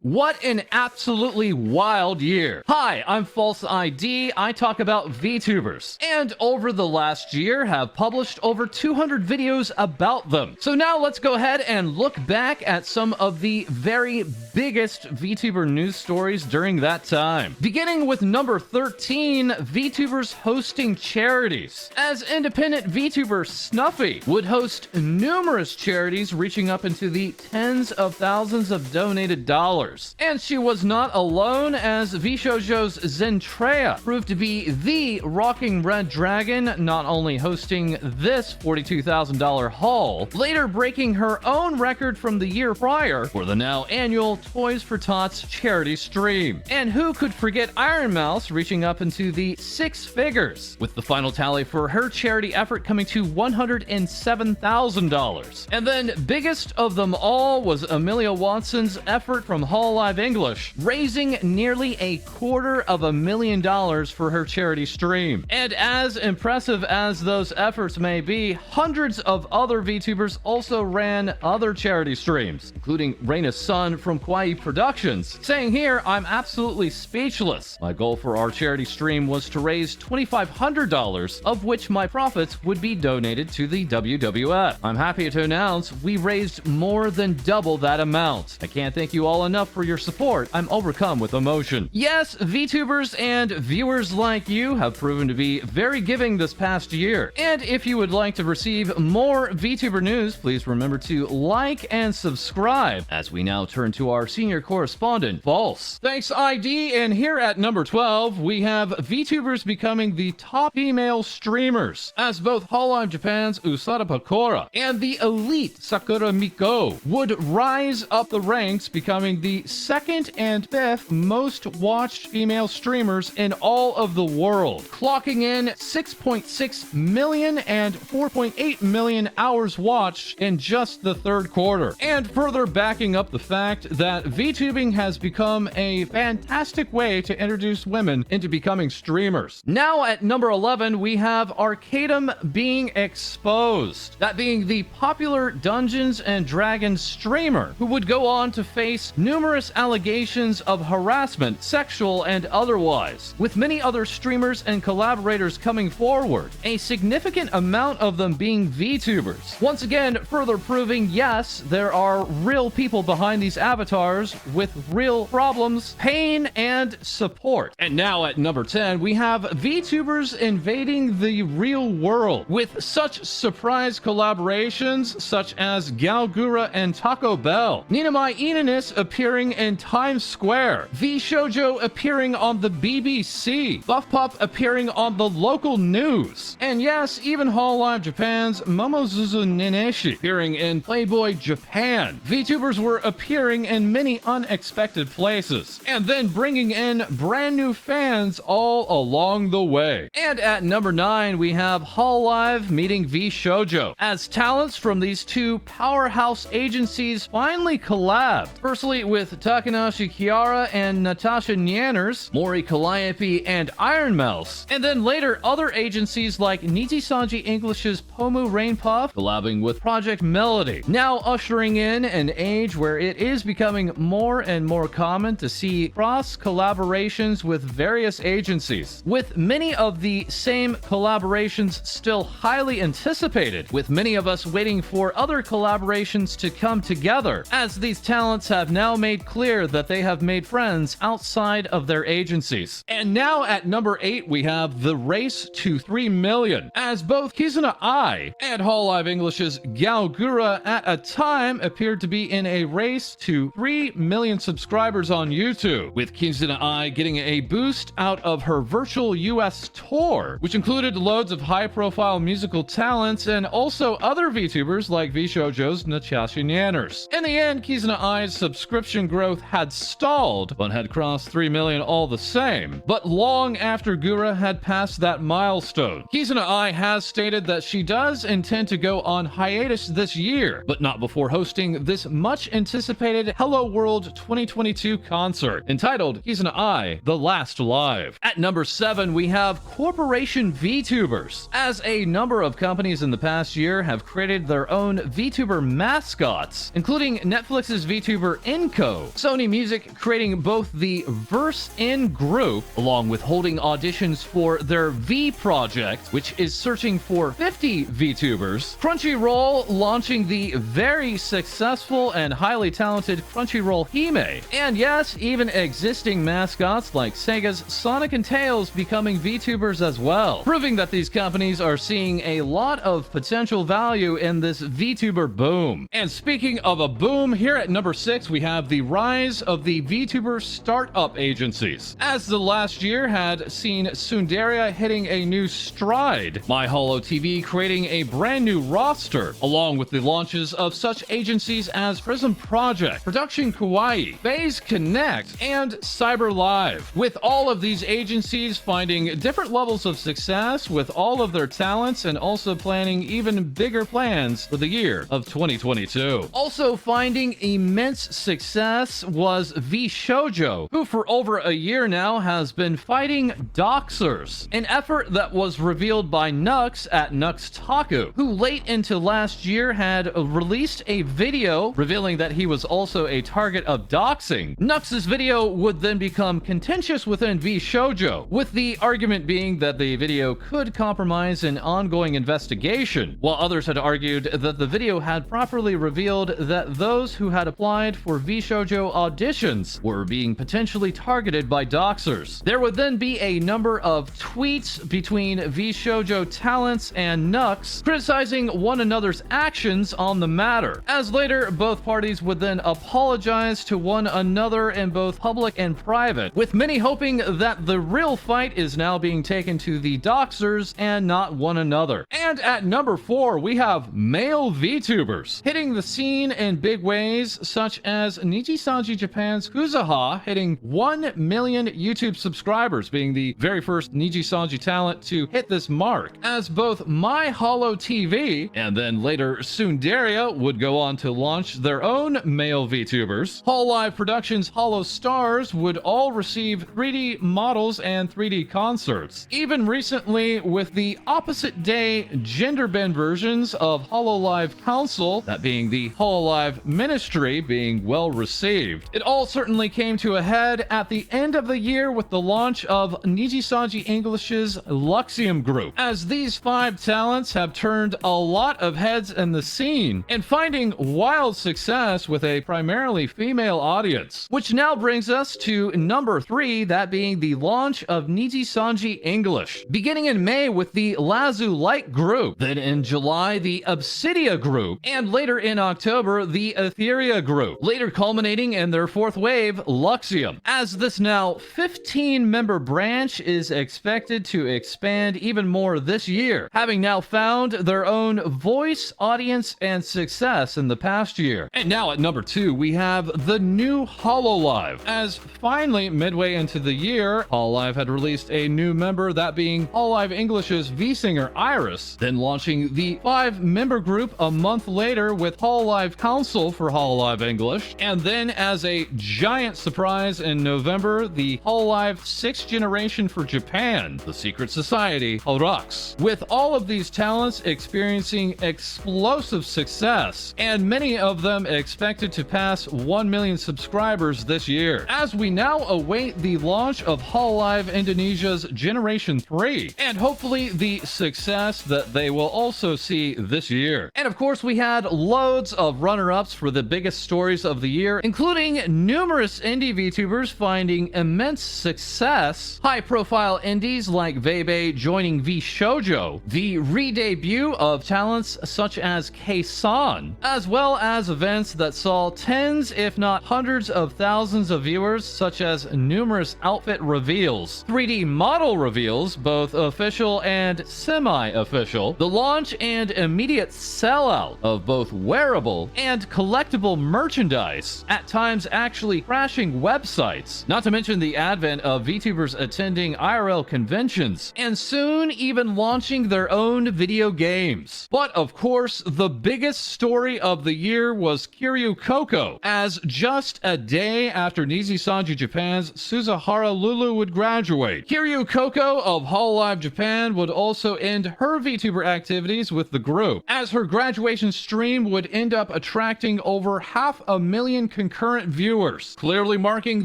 What an absolutely wild year. Hi, I'm FalseEyeD. I talk about VTubers, and over the last year have published over 200 videos about them. So now let's go ahead and look back at some of the very biggest VTuber news stories during that time. Beginning with number 13, VTubers hosting charities. As independent VTuber Snuffy would host numerous charities reaching up into the tens of thousands of donated dollars. And she was not alone, as Vshojo's Zentreya proved to be the Rocking Red Dragon, not only hosting this $42,000 haul, later breaking her own record from the year prior for the now annual Toys for Tots charity stream. And who could forget Iron Mouse reaching up into the six figures, with the final tally for her charity effort coming to $107,000. And then biggest of them all was Amelia Watson's effort from Hololive English, raising nearly $250,000 for her charity stream. And as impressive as those efforts may be, hundreds of other VTubers also ran other charity streams, including Raina's son from Kawaii Productions, saying here, "I'm absolutely speechless. My goal for our charity stream was to raise $2,500, of which my profits would be donated to the WWF. I'm happy to announce we raised more than double that amount. I can't thank you all enough for your support. I'm overcome with emotion." Yes, VTubers and viewers like you have proven to be very giving this past year. And if you would like to receive more VTuber news, please remember to like and subscribe, as we now turn to our senior correspondent, False. Thanks, ID, and here at number 12, we have VTubers becoming the top female streamers, as both Hololive Japan's Usada Pakora and the elite Sakura Miko would rise up the ranks, becoming the second and fifth most watched female streamers in all of the world, clocking in 6.6 million and 4.8 million hours watched in just the third quarter, and further backing up the fact that VTubing has become a fantastic way to introduce women into becoming streamers. Now at number 11, we have Arcadum being exposed, that being the popular Dungeons and Dragons streamer who would go on to face numerous allegations of harassment, sexual and otherwise, with many other streamers and collaborators coming forward, a significant amount of them being VTubers. Once again, further proving, yes, there are real people behind these avatars with real problems, pain, and support. And now at number 10, we have VTubers invading the real world with such surprise collaborations such as Galgura and Taco Bell, Ninamai Inanis appearing in Times Square, Vshojo appearing on the BBC, Buff Pup appearing on the local news, and yes, even Hololive Japan's Momozuzu Neneshi appearing in Playboy Japan. VTubers were appearing in many unexpected places, and then bringing in brand new fans all along the way. And at number 9, we have Hololive meeting Vshojo, as talents from these two powerhouse agencies finally collabed. Firstly with Takanashi Kiara and Natasha Nyanners, Mori Calliope and Iron Mouse, and then later other agencies like Nijisanji English's Pomu Rainpuff collabing with Project Melody, now ushering in an age where it is becoming more and more common to see cross collaborations with various agencies, with many of the same collaborations still highly anticipated, with many of us waiting for other collaborations to come together, as these talents have now made clear that they have made friends outside of their agencies. And now at number 8, we have the race to 3 million, as both Kizuna Ai and Hololive English's Galgura at a time appeared to be in a race to 3 million subscribers on YouTube, with Kizuna Ai getting a boost out of her virtual US tour, which included loads of high-profile musical talents and also other VTubers like Vshojo's Natasha Nyanners. In the end, Kizuna Ai's subscription growth had stalled, but had crossed 3 million all the same, but long after Gura had passed that milestone. Kizuna Ai has stated that she does intend to go on hiatus this year, but not before hosting this much anticipated Hello World 2022 concert, entitled Kizuna Ai, The Last Live. At number 7, we have Corporation VTubers, as a number of companies in the past year have created their own VTuber mascots, including Netflix's VTuber Inco, Coco. Sony Music creating both the Verse-In group, along with holding auditions for their V project, which is searching for 50 VTubers. Crunchyroll launching the very successful and highly talented Crunchyroll Hime. And yes, even existing mascots like Sega's Sonic and Tails becoming VTubers as well, proving that these companies are seeing a lot of potential value in this VTuber boom. And speaking of a boom, here at number 6 we have the rise of the VTuber startup agencies. As the last year had seen Sundaria hitting a new stride, MyHoloTV creating a brand new roster, along with the launches of such agencies as Prism Project, Production Kawaii, Phase Connect, and CyberLive. With all of these agencies finding different levels of success with all of their talents and also planning even bigger plans for the year of 2022. Also finding immense success was Vshojo, who for over a year now has been fighting Doxxers, an effort that was revealed by Nux at Nux Taku, who late into last year had released a video revealing that he was also a target of doxing. Nux's video would then become contentious within Vshojo, with the argument being that the video could compromise an ongoing investigation, while others had argued that the video had properly revealed that those who had applied for Vshojo auditions were being potentially targeted by doxers. There would then be a number of tweets between Vshojo talents and Nux criticizing one another's actions on the matter, as later both parties would then apologize to one another in both public and private, with many hoping that the real fight is now being taken to the doxers and not one another. And at number 4 we have male VTubers hitting the scene in big ways, such as Nijisanji Japan's Kuzaha hitting 1 million YouTube subscribers, being the very first Nijisanji talent to hit this mark, as both MyHoloTV and then later Sundaria would go on to launch their own male VTubers. Hololive Productions' Hollow Stars would all receive 3D models and 3D concerts. Even recently, with the opposite day gender bend versions of Hololive Council, that being the Hololive Ministry, being well received. It all certainly came to a head at the end of the year with the launch of Nijisanji English's Luxium group, as these 5 talents have turned a lot of heads in the scene and finding wild success with a primarily female audience. Which now brings us to number 3, that being the launch of Nijisanji English, beginning in May with the Lazu Light group, then in July the Obsidia group, and later in October the Etheria group, later culminating in their 4th wave, Luxium, as this now 15-member branch is expected to expand even more this year, having now found their own voice, audience, and success in the past year. And now at number 2 we have the new Hololive, as finally midway into the year, Hololive had released a new member, that being Hololive English's V-singer Iris, then launching the 5-member group a month later with Hololive Council for Hololive English, and then as a giant surprise in November, the Hololive 6th generation for Japan, the secret society Horux, with all of these talents experiencing explosive success, and many of them expected to pass 1 million subscribers this year, as we now await the launch of Hololive Indonesia's Generation 3, and hopefully the success that they will also see this year. And of course we had loads of runner-ups for the biggest stories of the year, including numerous indie VTubers finding immense success, high-profile indies like Vebe joining Vshojo, the re-debut of talents such as K-san, as well as events that saw tens if not hundreds of thousands of viewers, such as numerous outfit reveals, 3D model reveals, both official and semi-official, the launch and immediate sellout of both wearable and collectible merchandise, at times actually crashing websites, not to mention the advent of VTubers attending IRL conventions, and soon even launching their own video games. But of course, the biggest story of the year was Kiryu Coco, as just a day after Nijisanji Japan's Suzuhara Lulu would graduate, Kiryu Coco of Hololive Japan would also end her VTuber activities with the group, as her graduation stream would end up attracting over 500,000 concurrent viewers, clearly marking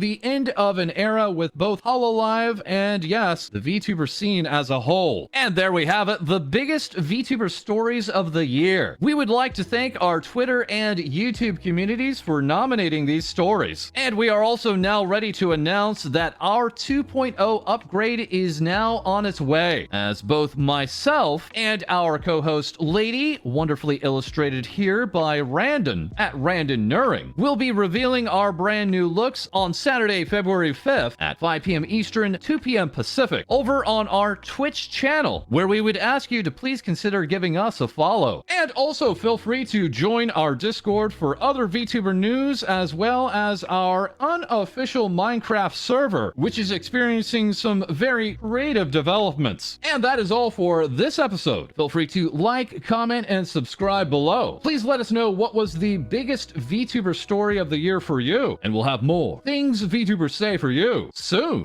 the end of an era with both Hololive and, yes, the VTuber scene as a whole. And there we have it, the biggest VTuber stories of the year. We would like to thank our Twitter and YouTube communities for nominating these stories. And we are also now ready to announce that our 2.0 upgrade is now on its way, as both myself and our co-host Lady, wonderfully illustrated here by Randon at Randon Nuring, will be revealing our brand new looks on Saturday, February 5th at 5 p.m. Eastern, 2 p.m. Pacific, over on our Twitch channel, where we would ask you to please consider giving us a follow. And also feel free to join our Discord for other VTuber news, as well as our unofficial Minecraft server, which is experiencing some very creative developments. And that is all for this episode. Feel free to like, comment, and subscribe below. Please let us know what was the biggest VTuber story of the year for you, and we'll have more things VTubers say for you soon.